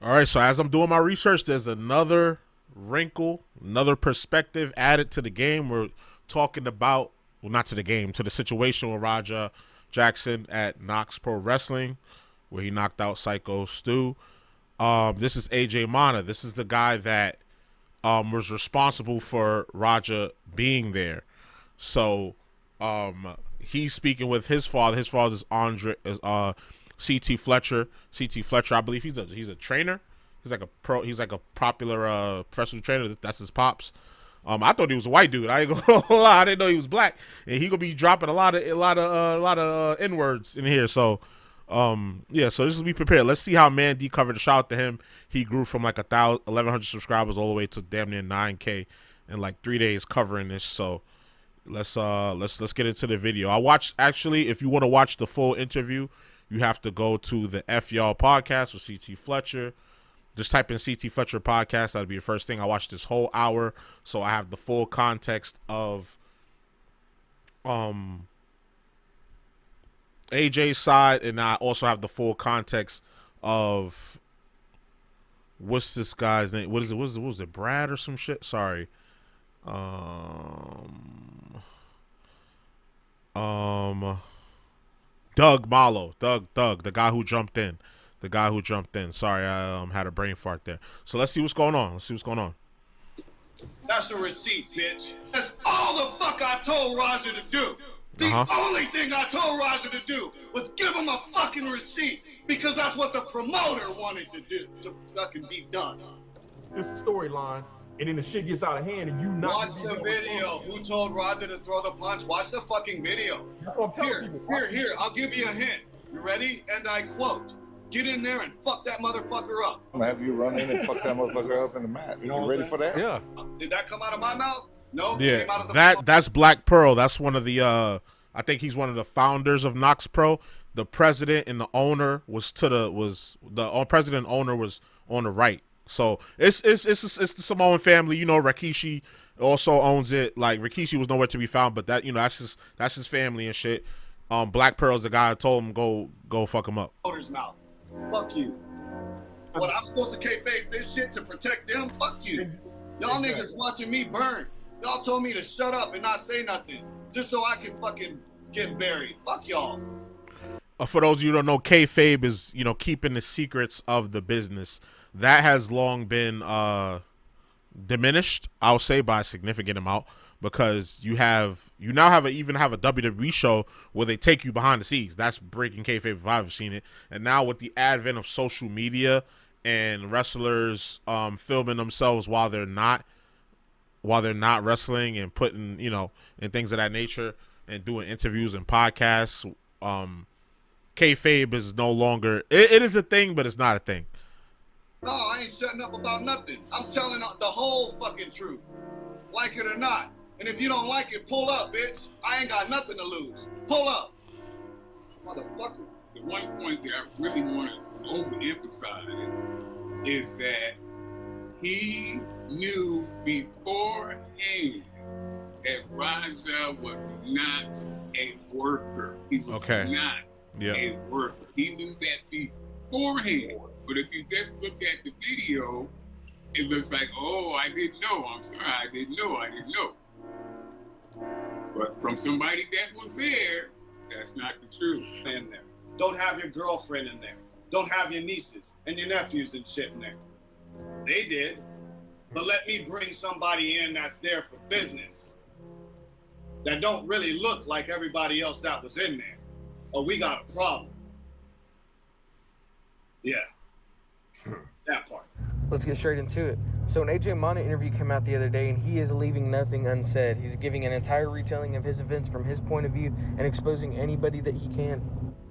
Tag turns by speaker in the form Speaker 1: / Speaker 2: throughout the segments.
Speaker 1: All right, so as I'm doing my research, there's another wrinkle, another perspective added to the game. We're talking about, well, not to the game, to the situation with Raja Jackson at Knox Pro Wrestling, where he knocked out Psycho Stu. This is AJ Mana. This is the guy that was responsible for Raja being there. So he's speaking with his father. His father is CT Fletcher. CT Fletcher, I believe he's a trainer. He's like a pro. He's like a popular professional trainer. That's his pops. I thought he was a white dude. I ain't gonna lie. I didn't know he was black, and he gonna be dropping a lot of N words in here. So, yeah. So just be prepared. Let's see how Mandy covered. Shout out to him. He grew from like 1,100 subscribers all the way to damn near 9K in like 3 days covering this. So let's get into the video. I watched, actually, if you want to watch the full interview, you have to go to the F Y'all podcast with CT Fletcher. Just type in CT Fletcher podcast. That'll be the first thing. I watched this whole hour, so I have the full context of AJ's side, and I also have the full context of what's this guy's name? What was it? Brad or some shit? Sorry. Doug Malo. Doug, the guy who jumped in. Sorry, I had a brain fart there. So let's see what's going on.
Speaker 2: That's a receipt, bitch. That's all the fuck I told Roger to do. The only thing I told Roger to do was give him a fucking receipt because that's what the promoter wanted to do, to fucking be done.
Speaker 3: This storyline, and then the shit gets out of hand, and you not.
Speaker 2: Watch the video. Who told Roger to throw the punch? Watch the fucking video. Here. I'll give you a hint. You ready? And I quote. Get in there and fuck that motherfucker up.
Speaker 4: I'm gonna have you run in and fuck that motherfucker up in the mat. You ready for that?
Speaker 1: Yeah.
Speaker 2: Did that come out of my mouth? No.
Speaker 1: Yeah.
Speaker 2: Came out of the
Speaker 1: That's Black Pearl. That's one of the. I think he's one of the founders of Knox Pro. The president and the owner president and owner was on the right. So it's the Samoan family. You know, Rikishi also owns it. Like Rikishi was nowhere to be found, but that's his family and shit. Black Pearl's the guy who told him go fuck him up.
Speaker 2: Owner's mouth. Fuck you. What, I'm supposed to kayfabe this shit to protect them? Fuck you. Y'all niggas watching me burn. Y'all told me to shut up and not say nothing just so I can fucking get buried. Fuck y'all.
Speaker 1: For those of you who don't know, kayfabe is, keeping the secrets of the business. That has long been diminished, I'll say, by a significant amount, because you now have a WWE show where they take you behind the scenes. That's breaking kayfabe if I've ever seen it. And now with the advent of social media and wrestlers filming themselves while they're not wrestling and putting, and things of that nature and doing interviews and podcasts, kayfabe is no longer. It is a thing, but it's not a thing.
Speaker 2: No, I ain't shutting up about nothing. I'm telling the whole fucking truth, like it or not. And if you don't like it, pull up, bitch. I ain't got nothing to lose. Pull up, motherfucker.
Speaker 5: The one point that I really want to overemphasize is that he knew beforehand that Raja was not a worker. He was not a worker. He knew that beforehand. But if you just look at the video, it looks like, oh, I didn't know. I'm sorry, I didn't know. But from somebody that was there, that's not the truth.
Speaker 2: In there. Don't have your girlfriend in there. Don't have your nieces and your nephews and shit in there. They did. But let me bring somebody in that's there for business. That don't really look like everybody else that was in there. Or we got a problem. Yeah. That part.
Speaker 6: Let's get straight into it. So an AJ Mana interview came out the other day, and he is leaving nothing unsaid. He's giving an entire retelling of his events from his point of view and exposing anybody that he can.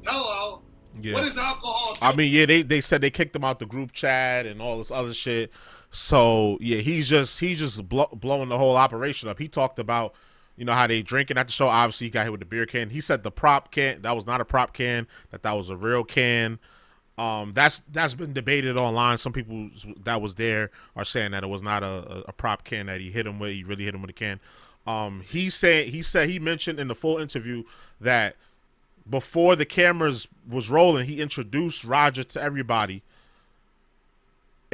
Speaker 2: Hello.
Speaker 1: Yeah.
Speaker 2: What is alcohol?
Speaker 1: I mean, yeah, they said they kicked him out the group chat and all this other shit. So yeah, he's just blowing the whole operation up. He talked about, how they drinking at the show. Obviously, he got hit with the beer can. He said the prop can, that was not a prop can, that was a real can. That's been debated online. Some people that was there are saying that it was not a prop can that he hit him with. He really hit him with a can. He mentioned in the full interview that before the cameras was rolling, he introduced Roger to everybody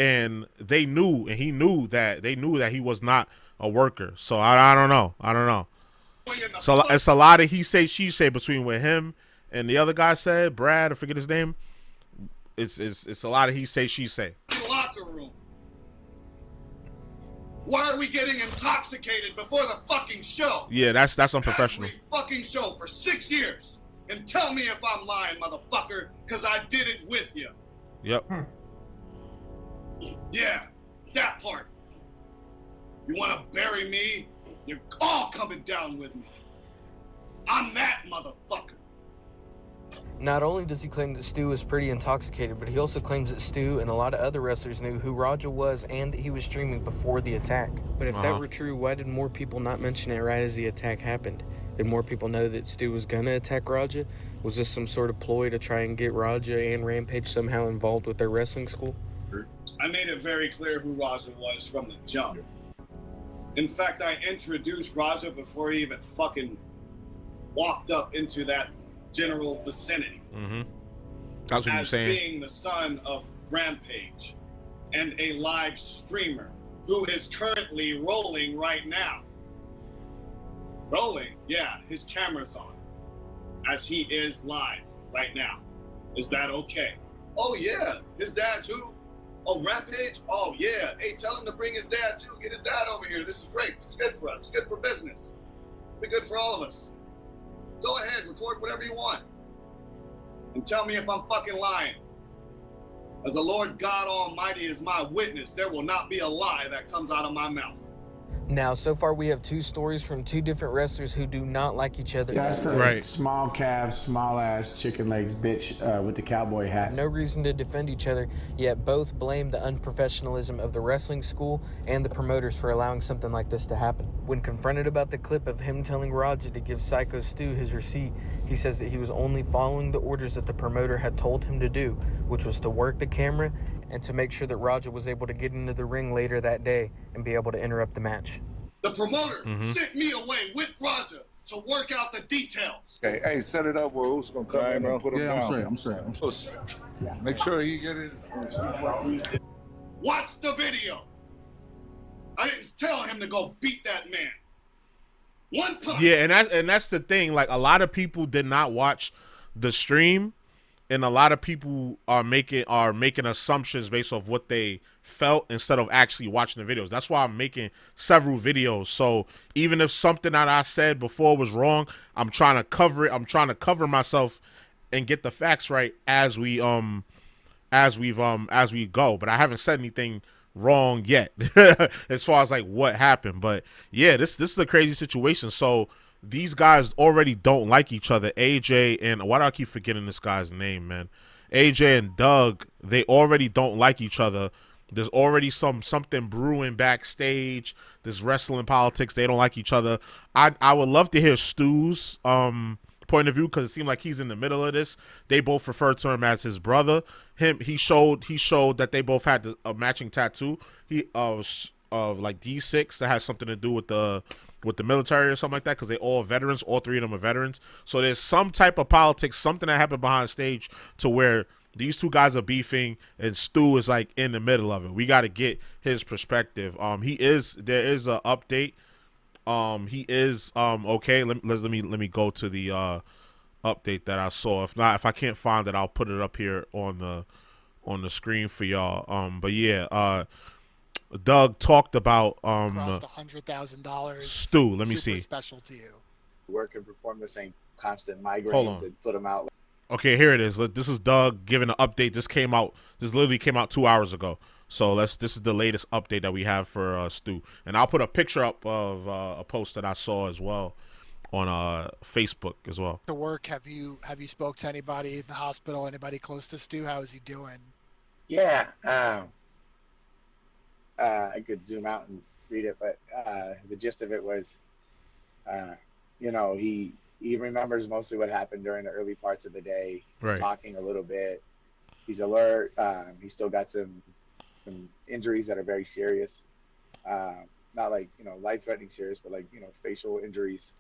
Speaker 1: and they knew, and he knew that he was not a worker. So I don't know. So it's a lot of he say she say between what him and the other guy said, Brad, I forget his name. It's a lot of he say she say.
Speaker 2: Locker room. Why are we getting intoxicated before the fucking show?
Speaker 1: Yeah, that's unprofessional.
Speaker 2: Every fucking show for 6 years. And tell me if I'm lying, motherfucker, because I did it with you.
Speaker 1: Yep.
Speaker 2: Yeah, that part. You want to bury me? You're all coming down with me. I'm that motherfucker.
Speaker 6: Not only does he claim that Stu was pretty intoxicated, but he also claims that Stu and a lot of other wrestlers knew who Raja was and that he was streaming before the attack. But if that were true, why did more people not mention it right as the attack happened? Did more people know that Stu was gonna attack Raja? Was this some sort of ploy to try and get Raja and Rampage somehow involved with their wrestling school?
Speaker 2: I made it very clear who Raja was from the jump. In fact, I introduced Raja before he even fucking walked up into that general vicinity.
Speaker 1: Mm-hmm. That's what you're saying.
Speaker 2: As being the son of Rampage and a live streamer who is currently rolling right now. Rolling, yeah, his camera's on as he is live right now. Is that okay? Oh yeah, his dad's who? Oh, Rampage? Oh yeah. Hey, tell him to bring his dad too. Get his dad over here. This is great. This is good for us. It's good for business. It'll be good for all of us. Go ahead, record whatever you want. And tell me if I'm fucking lying. As the Lord God Almighty is my witness, there will not be a lie that comes out of my mouth.
Speaker 6: Now, so far we have two stories from two different wrestlers who do not like each other.
Speaker 7: That's the
Speaker 1: Right.
Speaker 7: small calves, small ass, chicken legs bitch with the cowboy hat.
Speaker 6: No reason to defend each other, yet both blame the unprofessionalism of the wrestling school and the promoters for allowing something like this to happen. When confronted about the clip of him telling Raja to give Syko Stu his receipt, he says that he was only following the orders that the promoter had told him to do, which was to work the camera and to make sure that Raja was able to get into the ring later that day and be able to interrupt the match.
Speaker 2: The promoter sent me away with Raja to work out the details.
Speaker 4: Okay, hey, set it up where who's gonna come in and put him down.
Speaker 7: I'm straight.
Speaker 4: Make sure he get it.
Speaker 2: Watch the video. I didn't tell him to go beat that man. One punch.
Speaker 1: Yeah, and that's the thing. Like, a lot of people did not watch the stream, and a lot of people are making assumptions based off what they felt instead of actually watching the videos. That's why I'm making several videos. So even if something that I said before was wrong, I'm trying to cover it. I'm trying to cover myself and get the facts right as we go. But I haven't said anything wrong yet as far as like what happened. But yeah, this is a crazy situation. So these guys already don't like each other. AJ and why do I keep forgetting this guy's name, man? AJ and Doug, they already don't like each other. There's already something brewing backstage. There's wrestling politics. They don't like each other. I would love to hear Stu's point of view, because it seemed like he's in the middle of this. They both refer to him as his brother. He showed that they both had a matching tattoo. He like D6 that has something to do with the military or something like that, because they all veterans. All three of them are veterans. So there's some type of politics, something that happened behind stage to where these two guys are beefing, and Stu is like in the middle of it. We got to get his perspective. There is an update. He is okay. Let me go to the update that I saw. If I can't find it, I'll put it up here on the screen for y'all. But yeah, Doug talked about
Speaker 8: cost $100,000.
Speaker 1: Stu. Let me see.
Speaker 8: Special to you.
Speaker 9: Work and perform the same constant
Speaker 1: Hold
Speaker 9: migraines
Speaker 1: on.
Speaker 9: and put them out.
Speaker 1: Okay, here it is. This is Doug giving an update. This literally came out 2 hours ago. So this is the latest update that we have for Stu. And I'll put a picture up of a post that I saw as well on Facebook as well.
Speaker 8: To work, have you spoke to anybody in the hospital? Anybody close to Stu? How is he doing?
Speaker 9: Yeah, I could zoom out and read it, but the gist of it was, he remembers mostly what happened during the early parts of the day. He's talking a little bit. He's alert. He's still got some injuries that are very serious. Not like, life-threatening serious, but like, facial injuries,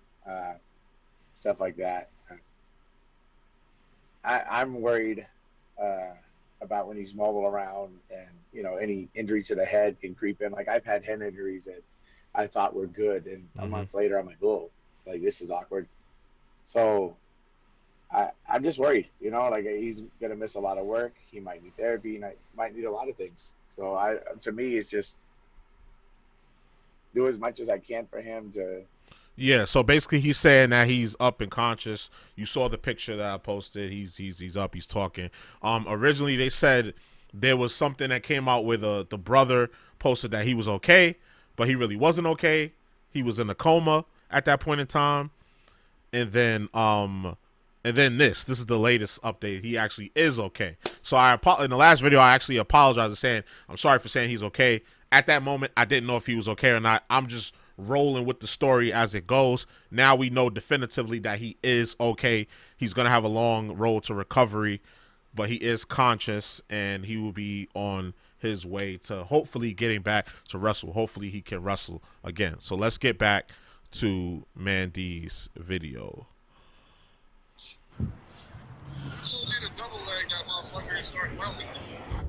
Speaker 9: stuff like that. I'm worried about when he's mobile around, and you know, any injury to the head can creep in. Like I've had head injuries that I thought were good, and a month later I'm like, oh, like this is awkward. So I'm just worried, you know, like he's gonna miss a lot of work. He might need therapy, and I might need a lot of things. So to me, it's just do as much as I can for him to.
Speaker 1: Yeah, so basically he's saying that he's up and conscious. You saw the picture that I posted. He's up, he's talking. Originally they said there was something that came out where the brother posted that he was okay, but he really wasn't okay. He was in a coma at that point in time. And then this is the latest update. He actually is okay. So in the last video I actually apologized, saying I'm sorry for saying he's okay. At that moment I didn't know if he was okay or not. I'm just rolling with the story as it goes. Now we know definitively that he is okay. He's gonna have a long road to recovery, but he is conscious and he will be on his way to hopefully getting back to wrestle. Hopefully he can wrestle again. So let's get back to Mandy's video.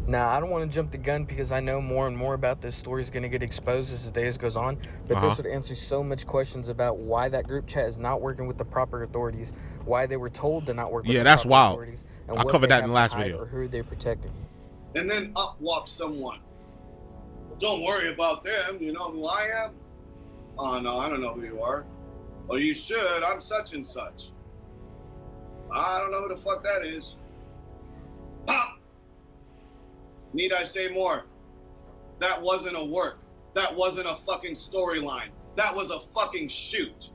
Speaker 6: Now, I don't want to jump the gun because I know more and more about this story is going to get exposed as the days goes on, but this would answer so much questions about why that group chat is not working with the proper authorities, why they were told to not work with the proper authorities, and
Speaker 1: I covered that in the last video.
Speaker 6: Or who they're protecting.
Speaker 2: And then up walks someone. Well, don't worry about them. You know who I am? Oh, no, I don't know who you are. Well, you should. I'm such and such. I don't know who the fuck that is. Pop! Need I say more? That wasn't a work. That wasn't a fucking storyline. That was a fucking shoot.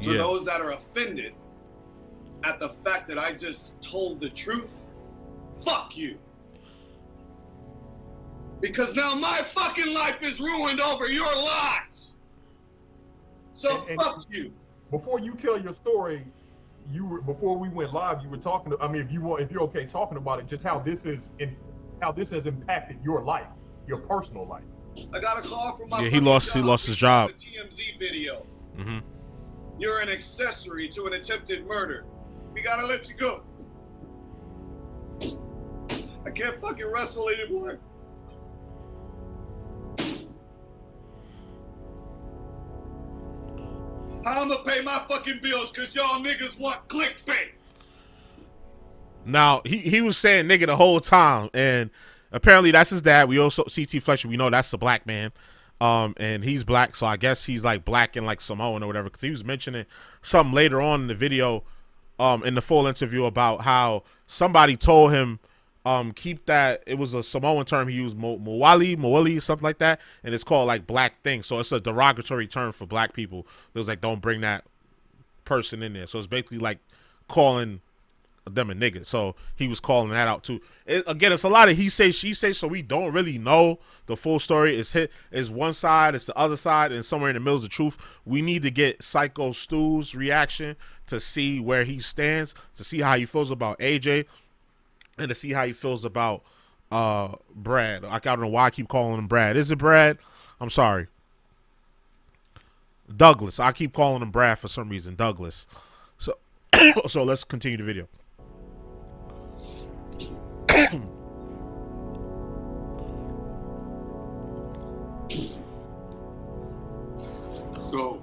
Speaker 2: For those that are offended at the fact that I just told the truth, fuck you. Because now my fucking life is ruined over your lies. So fuck you.
Speaker 3: Before you tell your story, before we went live, you were talking to, I mean, if you're okay talking about it, just how this has impacted your life, your personal life.
Speaker 2: I got a call from my
Speaker 1: he lost his job.
Speaker 2: The TMZ video. You're an accessory to an attempted murder. We gotta let you go. I can't fucking wrestle anymore. I'm gonna pay my fucking bills because y'all niggas want clickbait.
Speaker 1: Now, he was saying nigga the whole time, and apparently that's his dad. We also, CT Fletcher, we know that's the black man. And he's black, so I guess he's like black and like Samoan or whatever, because he was mentioning something later on in the video, in the full interview, about how somebody told him keep that, it was a Samoan term he used, Moali, something like that, and it's called like black thing, so it's a derogatory term for black people. It was like, don't bring that person in there. So it's basically like calling them a nigga. So he was calling that out too. Again, it's a lot of he say, she say, so we don't really know the full story. It's one side, it's the other side, and somewhere in the middle is the truth. We need to get Psycho Stu's reaction to see where he stands, to see how he feels about AJ, and to see how he feels about Brad. I don't know why I keep calling him Brad. Is it Brad? I'm sorry. Douglas. I keep calling him Brad for some reason. Douglas. So let's continue the video.
Speaker 5: So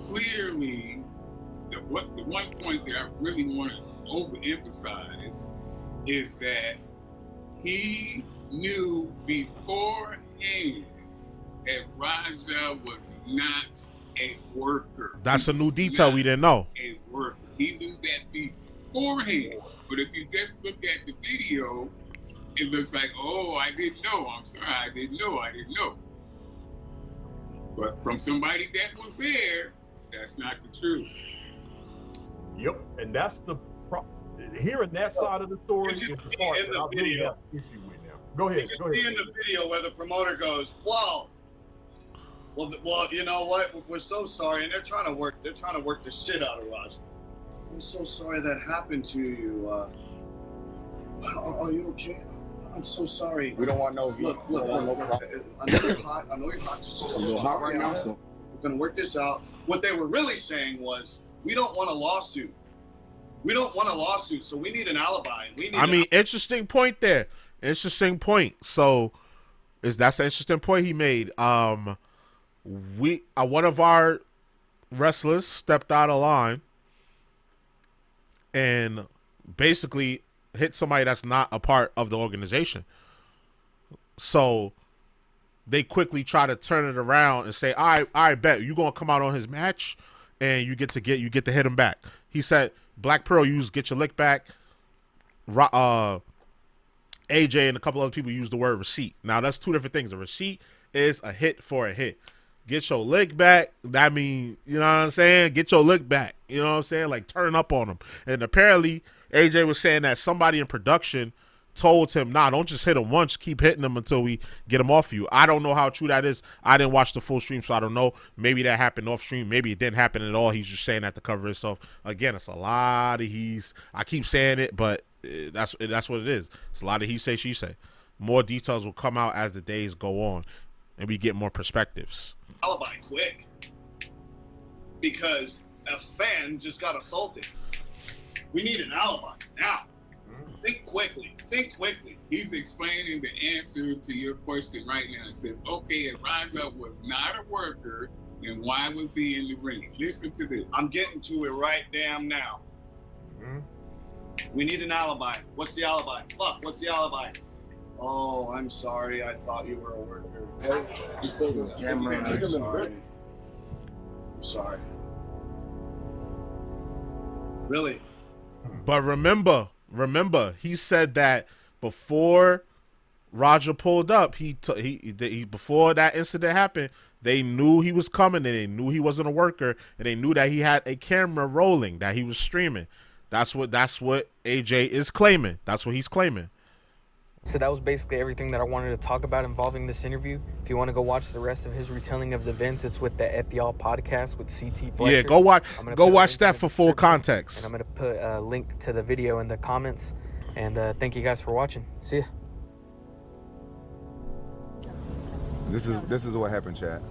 Speaker 5: clearly, the one point that I really want to overemphasize is that he knew beforehand that Raja was not a worker.
Speaker 1: That's a new detail we didn't know.
Speaker 5: A worker. He knew that beforehand. But if you just look at the video, it looks like, oh, I didn't know. I'm sorry, I didn't know. But from somebody that was there, that's not the truth.
Speaker 3: Yep, and that's the hearing that side of the story is the part that I really have an issue with now. Go ahead.
Speaker 2: You can see in the video where the promoter goes, "Wow, well, you know what? We're so sorry," and they're trying to work the shit out of Raj. I'm so sorry that happened to you. Are you okay? I'm so sorry.
Speaker 4: We don't want no.
Speaker 2: Look. I know you're hot. Just
Speaker 4: a little hot right now. So
Speaker 2: we're gonna work this out. What they were really saying was, we don't want a lawsuit. We don't want a lawsuit, so we need an alibi.
Speaker 1: Interesting point there. Interesting point. So, that's an interesting point he made. One of our wrestlers stepped out of line and basically hit somebody that's not a part of the organization. So they quickly try to turn it around and say, I bet you're gonna come out on his match and you get to hit him back. He said Black Pearl used get your lick back. AJ and a couple other people used the word receipt. Now that's two different things. A receipt is a hit for a hit. Get your lick back. That mean, you know what I'm saying? Get your lick back. You know what I'm saying? Like turn up on him. And apparently AJ was saying that somebody in production told him, nah, don't just hit him once, keep hitting him until we get him off you. I don't know how true that is. I didn't watch the full stream, so I don't know. Maybe that happened off stream. Maybe it didn't happen at all. He's just saying that to cover himself. Again, it's a lot of I keep saying it, but that's what it is. It's a lot of he say, she say. More details will come out as the days go on, and we get more perspectives.
Speaker 2: Alibi quick. Because a fan just got assaulted. We need an alibi now. Think quickly.
Speaker 5: He's explaining the answer to your question right now. It says, okay, if Raja was not a worker, then why was he in the ring? Listen to this.
Speaker 2: I'm getting to it right damn now. We need an alibi. What's the alibi? Fuck, what's the alibi? Oh, I'm sorry. I thought you were a worker.
Speaker 10: Just take the camera.
Speaker 2: I'm sorry. Really?
Speaker 1: But remember, he said that before Roger pulled up, he before that incident happened, they knew he was coming and they knew he wasn't a worker and they knew that he had a camera rolling, that he was streaming. That's what AJ is claiming. That's what he's claiming.
Speaker 6: So that was basically everything that I wanted to talk about involving this interview. If you want to go watch the rest of his retelling of the events, it's with the FDL podcast with CT Fletcher.
Speaker 1: Yeah, go watch that for full context.
Speaker 6: And I'm going to put a link to the video in the comments. And thank you guys for watching. See ya.
Speaker 11: This is what happened, Chad.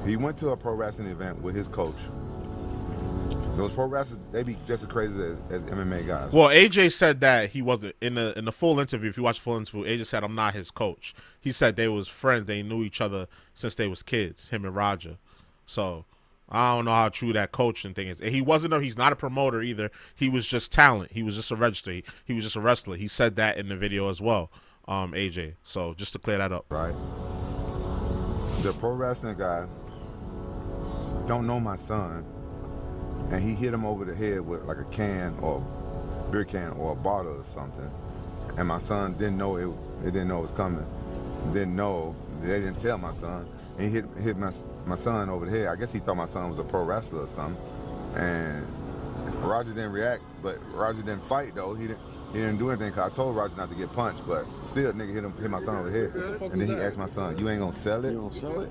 Speaker 11: He went to a pro wrestling event with his coach. Those pro wrestlers, they be just as crazy as MMA guys.
Speaker 1: Well, AJ said that he wasn't in the full interview. If you watch the full interview, AJ said, "I'm not his coach." He said they was friends. They knew each other since they was kids. Him and Roger. So I don't know how true that coaching thing is. And he's not a promoter either. He was just talent. He was just a register. He was just a wrestler. He said that in the video as well. AJ. So just to clear that up.
Speaker 11: Right. The pro wrestling guy don't know my son. And he hit him over the head with like a can or beer can or a bottle or something. And my son didn't know it didn't know it was coming. Didn't know. They didn't tell my son. And he hit my son over the head. I guess he thought my son was a pro wrestler or something. And Roger didn't react, but Roger didn't fight though. He didn't do anything because I told Roger not to get punched, but still nigga hit my son over the head. And then he asked my son, "You ain't gonna sell it?"
Speaker 10: You gonna sell it?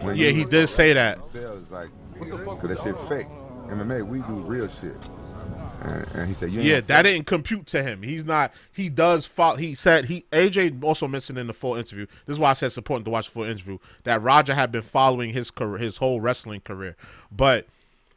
Speaker 11: When
Speaker 1: yeah, he did say that.
Speaker 11: Sell is like, cause that shit fake. MMA, we do real shit. And he said,
Speaker 1: that didn't compute to him. He does follow. He said AJ also mentioned in the full interview. This is why I said it's important to watch the full interview, that Roger had been following his whole wrestling career. But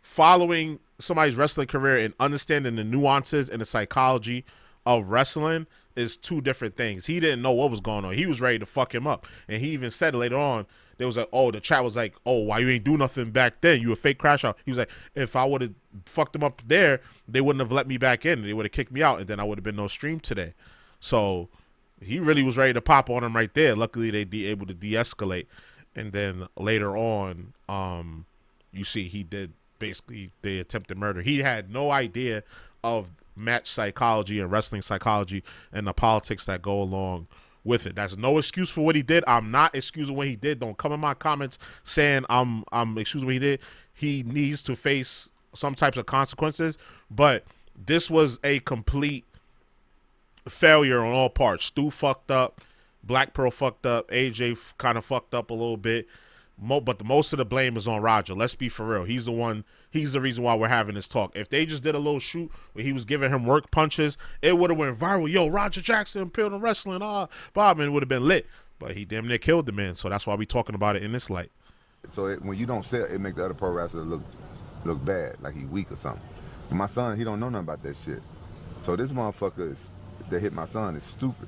Speaker 1: following somebody's wrestling career and understanding the nuances and the psychology of wrestling is two different things. He didn't know what was going on. He was ready to fuck him up. And he even said later on, there was like, the chat was like, why you ain't do nothing back then? You a fake crash out. He was like, if I would have fucked them up there, they wouldn't have let me back in. They would have kicked me out, and then I would have been no stream today. So he really was ready to pop on him right there. Luckily, they able to de-escalate. And then later on, you see he did basically the attempted murder. He had no idea of match psychology and wrestling psychology and the politics that go along with it. That's no excuse for what he did. I'm not excusing what he did. Don't come in my comments saying I'm excusing what he did. He needs to face some types of consequences, but this was a complete failure on all parts. Stu fucked up, Black Pearl fucked up, AJ kind of fucked up a little bit, but most of the blame is on Roger. Let's be for real. He's the reason why we're having this talk. If they just did a little shoot where he was giving him work punches, it would have went viral. Yo, Roger Jackson appealed in wrestling. Bob, and it would have been lit. But he damn near killed the man. So that's why we talking about it in this light.
Speaker 11: So when you don't sell, it make the other pro wrestler look bad, like he weak or something. But my son, he don't know nothing about that shit. So this motherfucker that hit my son is stupid.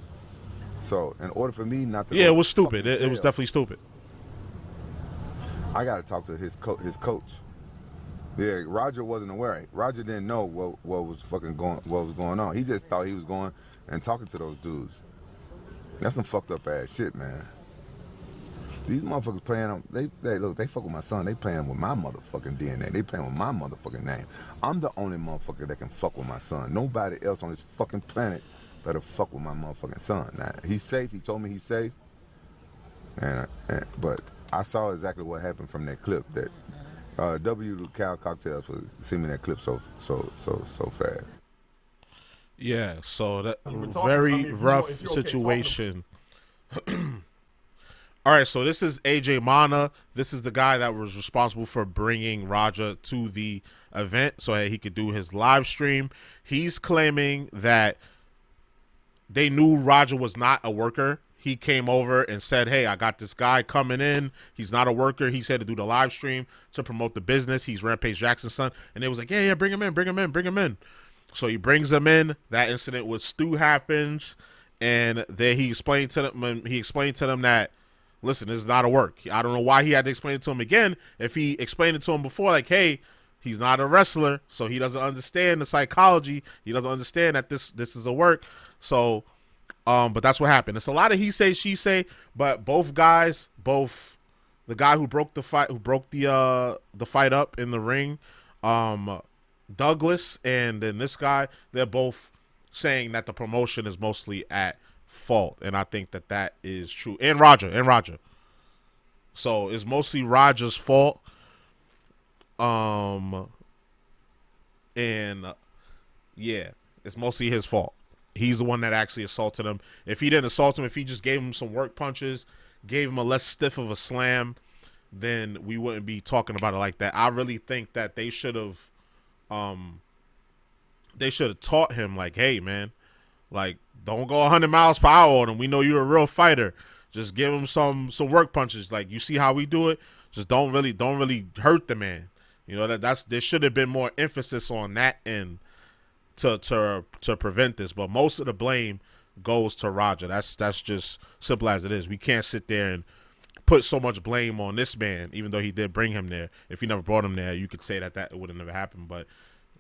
Speaker 11: So in order for me not to
Speaker 1: it was stupid. It was definitely stupid.
Speaker 11: I got to talk to his coach. Yeah, Roger wasn't aware. Roger didn't know what was going on. He just thought he was going and talking to those dudes. That's some fucked up ass shit, man. These motherfuckers playing, they fuck with my son. They playing with my motherfucking DNA. They playing with my motherfucking name. I'm the only motherfucker that can fuck with my son. Nobody else on this fucking planet better fuck with my motherfucking son. Now, he's safe. He told me he's safe. But I saw exactly what happened from that clip. That W. Cal Cocktails was sending that clip so fast.
Speaker 1: Yeah, so that very rough situation. All right, so this is AJ Mana. This is the guy that was responsible for bringing Raja to the event so that he could do his live stream. He's claiming that they knew Raja was not a worker. He came over and said, hey, I got this guy coming in. He's not a worker. He said to do the live stream to promote the business. He's Rampage Jackson's son. And they was like, yeah, bring him in. So he brings him in. That incident with Stu happens. And then he explained to them that, listen, this is not a work. I don't know why he had to explain it to him again. If he explained it to him before, like, hey, he's not a wrestler, so he doesn't understand the psychology. He doesn't understand that this is a work. So, but that's what happened. It's a lot of he say, she say, but both guys, the guy who broke the fight up in the ring, Douglas, and then this guy, they're both saying that the promotion is mostly at fault, and I think that is true. And Roger. So it's mostly Roger's fault. Yeah, it's mostly his fault. He's the one that actually assaulted him. If he didn't assault him, if he just gave him some work punches, gave him a less stiff of a slam, then we wouldn't be talking about it like that. I really think that they should have taught him, like, hey, man, like, don't go 100 miles per hour on him. We know you're a real fighter. Just give him some work punches. Like, you see how we do it? Just don't really hurt the man. You know, there should have been more emphasis on that end to prevent this. But most of the blame goes to Roger. That's just simple as it is. We can't sit there and put so much blame on this man, even though he did bring him there. If he never brought him there, you could say that would have never happened. But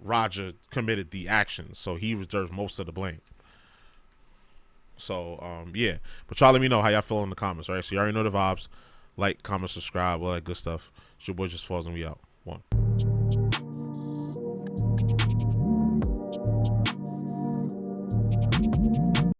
Speaker 1: Roger committed the action, so he deserves most of the blame. So, yeah. But y'all let me know how y'all feel in the comments, right? So you already know the vibes. Like, comment, subscribe, all that good stuff. It's your boy JusticeXFalls, and we out. One.